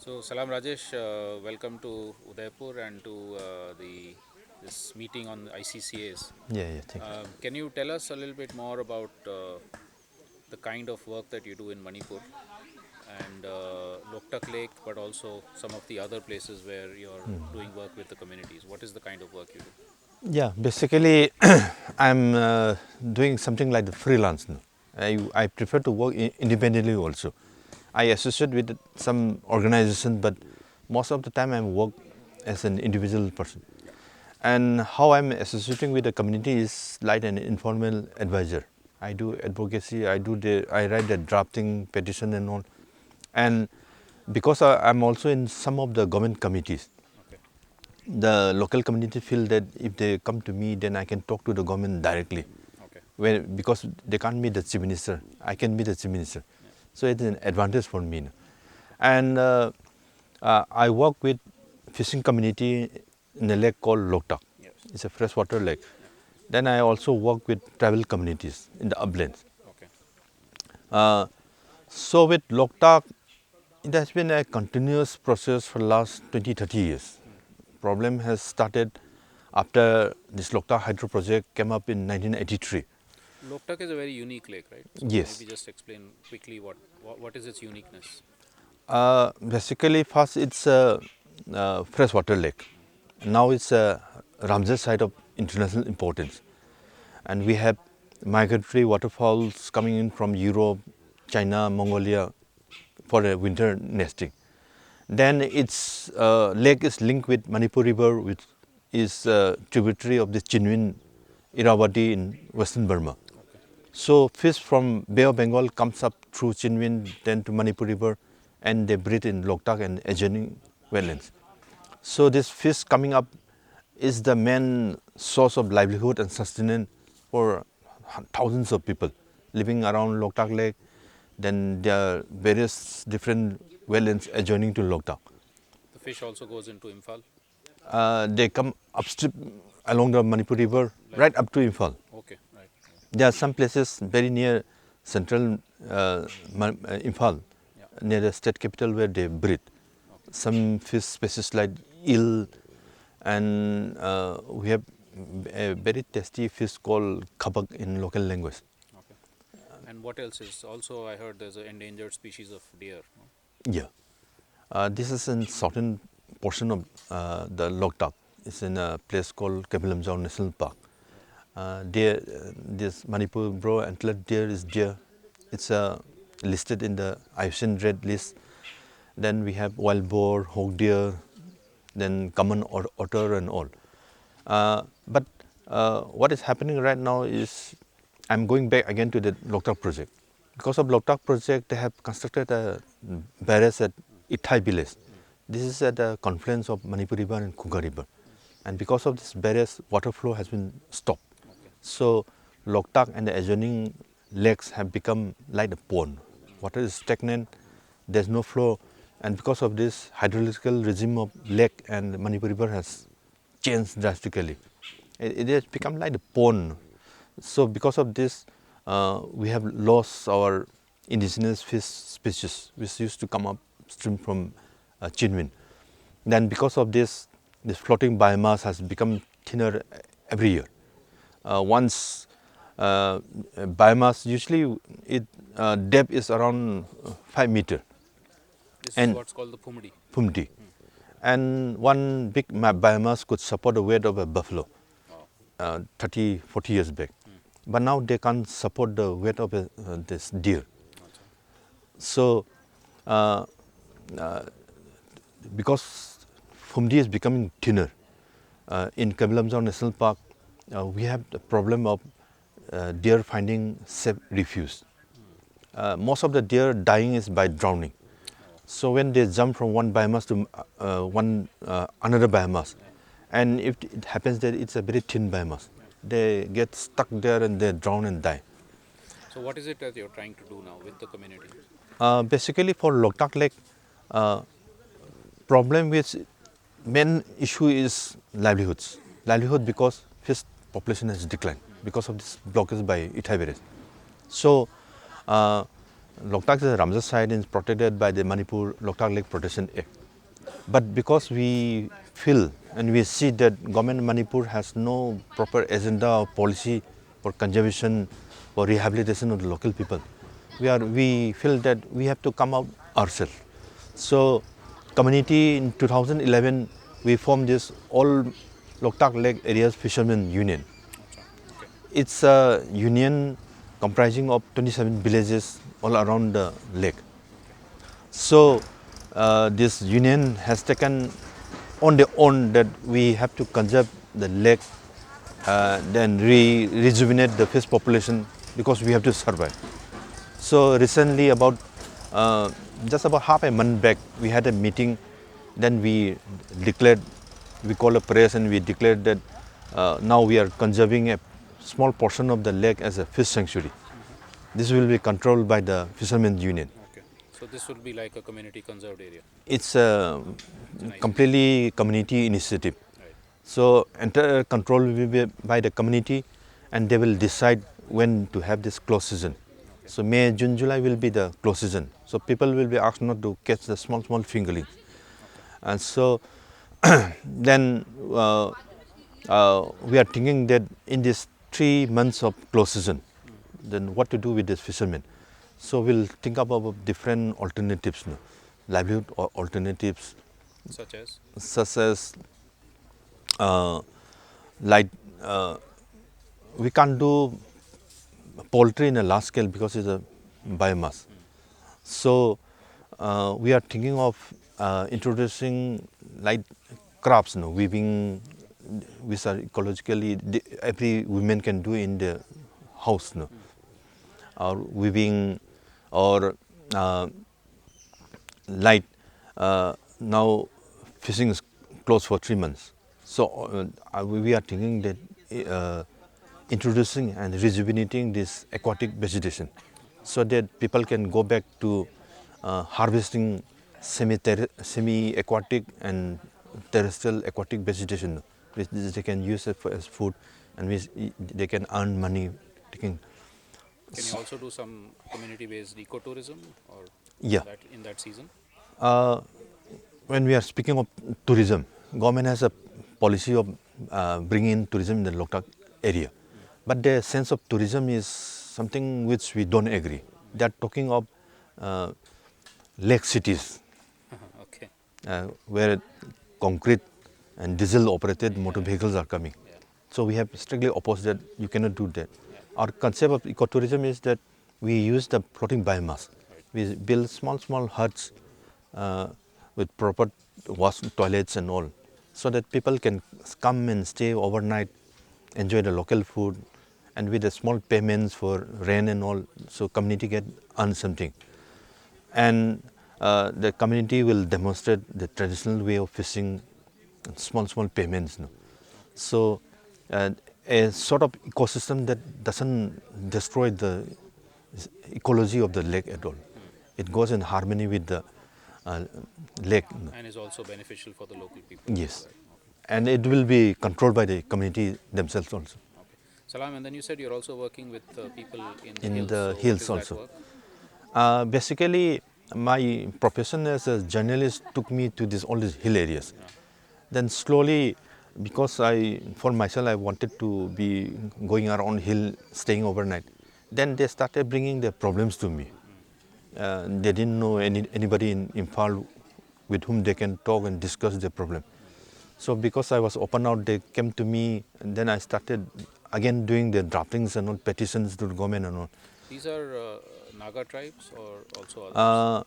So Salam Rajesh, welcome to Udaipur and to this meeting on ICCAs. Yeah, thank you. Can you tell us a little bit more about the kind of work that you do in Manipur and Loktak Lake, but also some of the other places where you're doing work with the communities? What is the kind of work you do? Yeah, basically, I'm doing something like the freelance now. I prefer to work independently also. I associate with some organization, but most of the time I work as an individual person. And how I'm associating with the community is like an informal advisor. I do advocacy. I write the drafting petition and all. And because I'm also in some of the government committees, Okay. the local community feel that if they come to me, then I can talk to the government directly. Okay. Because they can't meet the chief minister, I can meet the chief minister. Yeah. So it's an advantage for me. And I work with fishing community in a lake called Loktak. Yes. It's a freshwater lake. Yeah. Then I also work with tribal communities in the uplands. Okay. So with Loktak, it has been a continuous process for the last 20, 30 years. Problem has started after this Loktak hydro project came up in 1983. Loktak is a very unique lake, right? So maybe Yes. just explain quickly what is its uniqueness. Basically, first it's a freshwater lake. Now it's a Ramsar site of international importance. And we have migratory waterfalls coming in from Europe, China, Mongolia for a winter nesting. Then its lake is linked with Manipur River, which is a tributary of the Chinwin Irrawaddy in western Burma. Okay. So fish from Bay of Bengal comes up through Chinwin, then to Manipur River, and they breed in Loktak and adjoining wetlands. So this fish coming up is the main source of livelihood and sustenance for thousands of people living around Loktak Lake. Then there are various different wetlands adjoining to Loktak. The fish also goes into Imphal. They come upstream along the Manipur River Like right up to Imphal. okay, right. There are some places very near central Imphal, Yeah. near the state capital where they breed. Okay. Some fish species like eel, and we have a very tasty fish called khabak in local language. Okay. And what else is also? I heard there's an endangered species of deer. No? Yeah, this is in southern portion of the Loktak. It's in a place called Kabilamjau National Park. This Manipur Brow-antlered deer is deer. It's listed in the IUCN Red List. Then we have wild boar, hog deer, then common otter and all. But what is happening right now is I'm going back again to the Loktak project. Because of Loktak project, they have constructed a barrage at Ithai village. This is at the confluence of Manipur River and Khunga River. And because of this barrage, water flow has been stopped. Okay. So Loktak and the adjoining lakes have become like a pond. Water is stagnant, there's no flow, and because of this, hydrological regime of lake and Manipur River has changed drastically. It has become like a pond. So because of this, we have lost our indigenous fish species, which used to come upstream from Chinwin. Then because of this floating biomass has become thinner every year. Once biomass, usually it depth is around 5 meter This is and what's called the Pumdi. Pumdi. And one big biomass could support the weight of a buffalo Oh. 30, 40 years back. But now they can't support the weight of this deer. Achha. So because Pumdi is becoming thinner, in Kabilamjau National Park, we have the problem of deer finding safe refuge. Most of the deer dying is by drowning. So when they jump from one biomass to another biomass, and if it happens that it's a very thin biomass, they get stuck there and they drown and die. So what is it that you're trying to do now with the community? Basically for Loktak Lake, problem which main issue is livelihoods. Livelihood because fish population has declined because of this blockage by Ithai Barrage. So Loktak is a Ramsar site and is protected by the Manipur Loktak Lake Protection Act. But because we feel and we see that government of Manipur has no proper agenda or policy for conservation or rehabilitation of the local people, we feel that we have to come out ourselves. So community in 2011 we formed this all Loktak Lake Areas Fishermen Union. Okay. It's a union comprising of 27 villages all around the lake. So this union has taken on their own that we have to conserve the lake, then rejuvenate the fish population because we have to survive. So recently, just about half a month back, we had a meeting. Then we declared, we called a press and we declared that now we are conserving a small portion of the lake as a fish sanctuary. This will be controlled by the Fishermen's Union. Okay. So this would be like a community conserved area. It's a Nice. completely community initiative. Right. So entire control will be by the community and they will decide when to have this close season. So May, June, July will be the close season. So people will be asked not to catch the small fingerlings. And so then we are thinking that in these 3 months of close season, then what to do with these fishermen. So we'll think about different alternatives, livelihood alternatives, Such as like we can't do poultry in a large scale because it's a biomass. So we are thinking of introducing like crafts, weaving, which are ecologically every woman can do in the house, or weaving, or like now fishing is closed for 3 months. So we are thinking that introducing and rejuvenating this aquatic vegetation so that people can go back to harvesting semi-aquatic and terrestrial aquatic vegetation, which they can use it as food and which they can earn money taking. can you also do some community-based ecotourism or Yeah. in that season? When we are speaking of tourism, government has a policy of bringing in tourism in the Loktak area. But the sense of tourism is something which we don't agree. They are talking of lake cities Okay. where concrete and diesel operated motor vehicles are coming. So we have strictly opposed that you cannot do that. Our concept of ecotourism is that we use the floating biomass. We build small huts with proper wash toilets and all, so that people can come and stay overnight, enjoy the local food, and with the small payments for rent and all, so community get earn something. And the community will demonstrate the traditional way of fishing, small payments. So a sort of ecosystem that doesn't destroy the ecology of the lake at all. It goes in harmony with the lake. And is also beneficial for the local people. Yes. And it will be controlled by the community themselves also. Okay. Salam, and then you said you're also working with people in the In hills. the So hills what is also. that work? Basically, my profession as a journalist took me to all these hill areas. Then slowly, because for myself, I wanted to be going around hill, staying overnight. Then they started bringing their problems to me. They didn't know anybody in Imphal with whom they can talk and discuss their problem. So because I was open out, they came to me, and then I started again doing the draftings and all, petitions to the government and all. These are Naga tribes or also others?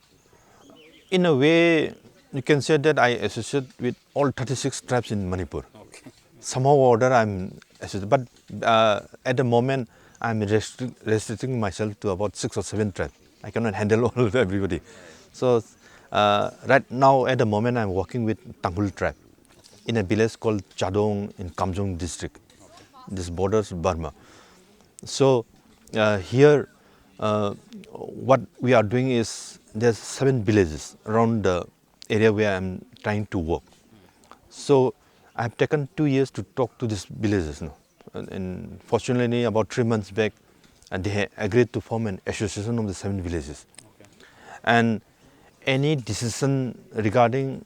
In a way, you can say that I associate with all 36 tribes in Manipur. Okay. Somehow or other I'm associated, but at the moment I'm restricting myself to about 6 or 7 tribes. I cannot handle all of everybody. So right now at the moment I'm working with Tanghul tribe in a village called Chadong in Kamjong district. This borders Burma. So here what we are doing is there's 7 villages around the area where I'm trying to work. So I have taken 2 years to talk to these villages now. And fortunately about 3 months back they agreed to form an association of the 7 villages. and any decision regarding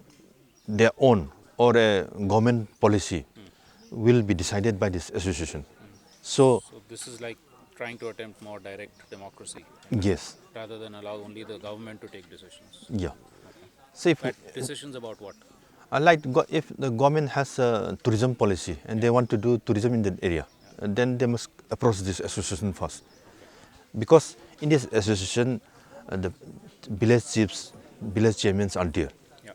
their own or a government policy will be decided by this association. So So this is like trying to attempt more direct democracy yes, rather than allow only the government to take decisions. yeah. Okay. So if But decisions about what? if the government has a tourism policy and they want to do tourism in that area, then they must approach this association first. Because in this association, the village chiefs, village chairmen are there. Yeah.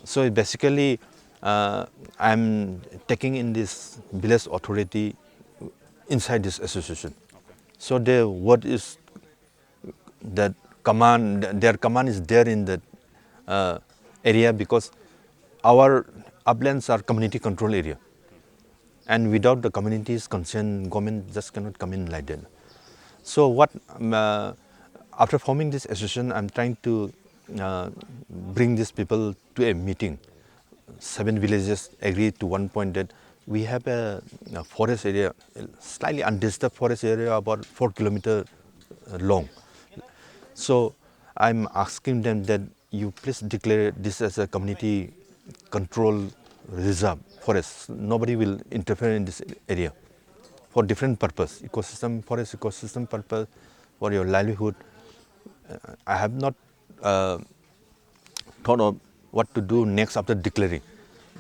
So basically, I'm taking in this village authority inside this association. Okay. So their word is that command, their command is there in that area, because our uplands are community control area. And without the community's consent, government just cannot come in like that. So what, after forming this association, I'm trying to bring these people to a meeting. 7 villages agreed to one point that we have a forest area, a slightly undisturbed forest area about 4 kilometers long. So I'm asking them that you please declare this as a community control reserve forest. Nobody will interfere in this area for different purpose, ecosystem, forest ecosystem purpose, for your livelihood. I have not thought of what to do next after declaring.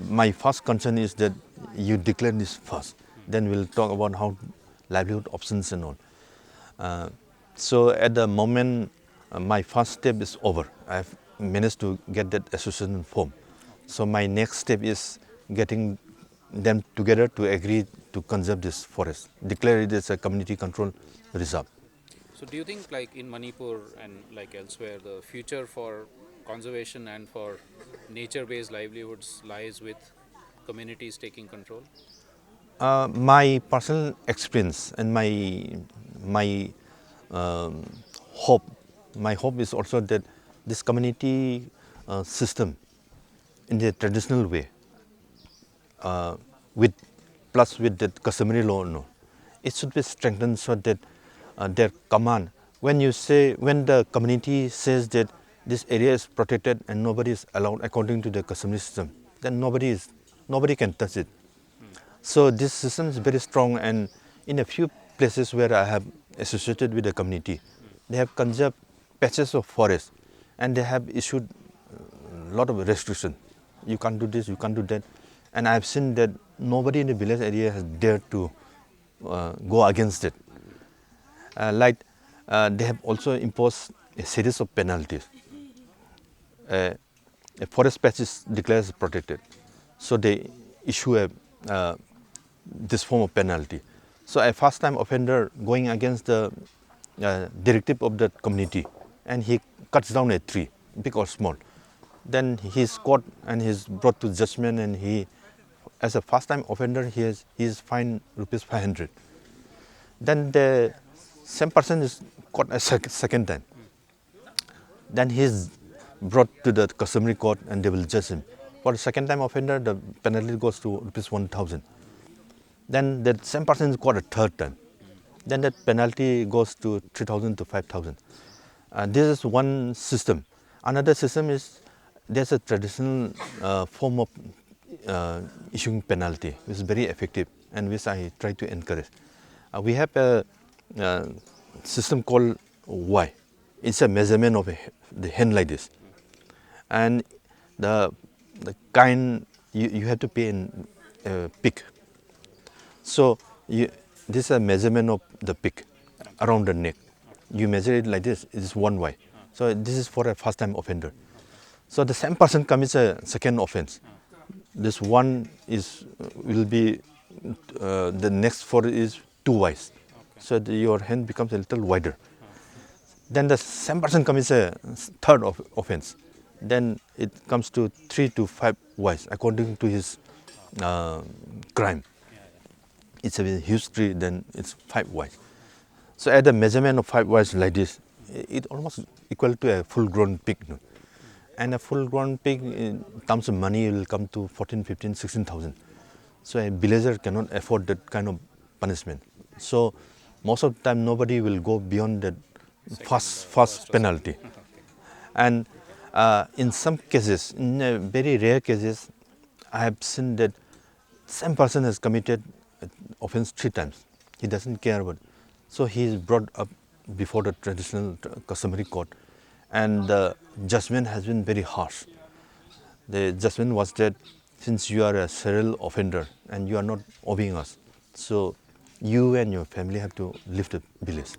My first concern is that you declare this first, then we'll talk about how livelihood options and all. So at the moment, my first step is over. I've managed to get that association form. So my next step is getting them together to agree to conserve this forest, declare it as a community control reserve. So do you think like in Manipur and like elsewhere, the future for conservation and for nature-based livelihoods lies with communities taking control? My personal experience and my hope, my hope is also that this community system, in the traditional way, with that customary law, no, it should be strengthened so that their command. When the community says that this area is protected and nobody is allowed according to the customary system, then nobody can touch it. So this system is very strong, and in a few places where I have associated with the community, they have conserved patches of forest, and they have issued a lot of restriction. You can't do this, you can't do that, and I have seen that nobody in the village area has dared to go against it. They have also imposed a series of penalties. A forest patch is declared as protected, so they issue this form of penalty. So a first-time offender going against the directive of the community, and he cuts down a tree, big or small, then he is caught and he is brought to judgment, and he, as a first-time offender, he is fined rupees 500. Then the same person is caught a second time. Then he is brought to the customary court and they will judge him. For the second time offender, the penalty goes to rupees 1,000. Then the same person is caught a third time. Then that penalty goes to 3,000 to 5,000. This is one system. Another system is there's a traditional form of issuing penalty, which is very effective and which I try to encourage. We have a system called Y. It's a measurement of the hen like this, and the kind you have to pay in pick. So this is a measurement of the pick around the neck. You measure it like this. It is 1Y. So this is for a first-time offender. So the same person commits a second offense. This one will be the next for is 2Ys. So your hand becomes a little wider. Then the same person commits a third offense. Then it comes to 3 to 5Ys according to his crime. It's a huge tree, then it's 5Ys. So at the measurement of 5Ys like this, it almost equal to a full-grown pig. No? And a full-grown pig, in terms of money, will come to 14, 15, 16,000. So a villager cannot afford that kind of punishment. So most of the time, nobody will go beyond that first penalty. And in some cases, in very rare cases, I have seen that same person has committed offense 3 times. He doesn't care about. So he is brought up before the traditional customary court, and the judgment has been very harsh. The judgment was that since you are a serial offender and you are not obeying us, so you and your family have to leave the village.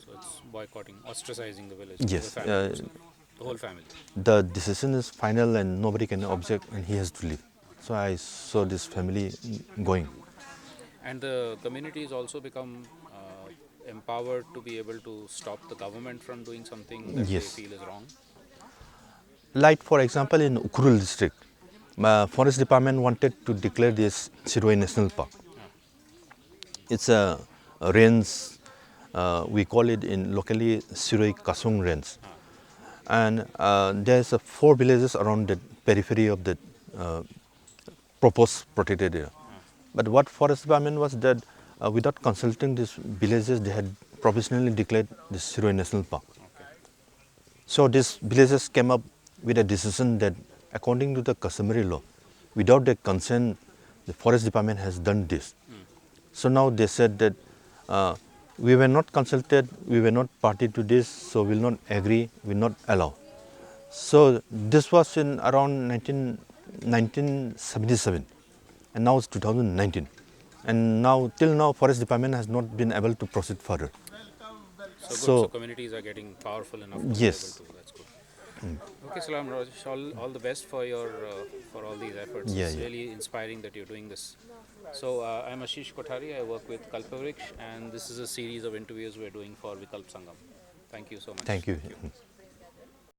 So it's boycotting, ostracizing the village as a Yes, family itself, the whole family. the decision is final and nobody can object and he has to leave. So I saw this family going. And the community has also become empowered to be able to stop the government from doing something that they Yes. feel is wrong. Like for example in Ukrul district, forest department wanted to declare this Siroi National Park. It's a range, we call it in locally Siroi Kasung range. And there's 4 villages around the periphery of the proposed protected area. But what forest department was that without consulting these villages, they had provisionally declared this Siroi National Park. Okay. So these villages came up with a decision that according to the customary law, without their consent, the forest department has done this. So now they said that we were not consulted, we were not party to this, so will not agree, will not allow. So this was in around 1977, and now it's 2019. And now, till now, forest department has not been able to proceed further. So good. So So communities are getting powerful enough to be able yes, to. That's good. Okay, Salam Rajesh, all the best for your for all these efforts. yeah, It's yeah. really inspiring that you're doing this. So I'm Ashish Kothari. I work with Kalpavriksh, and this is a series of interviews we're doing for Vikalp Sangam. Thank you so much. Thank you.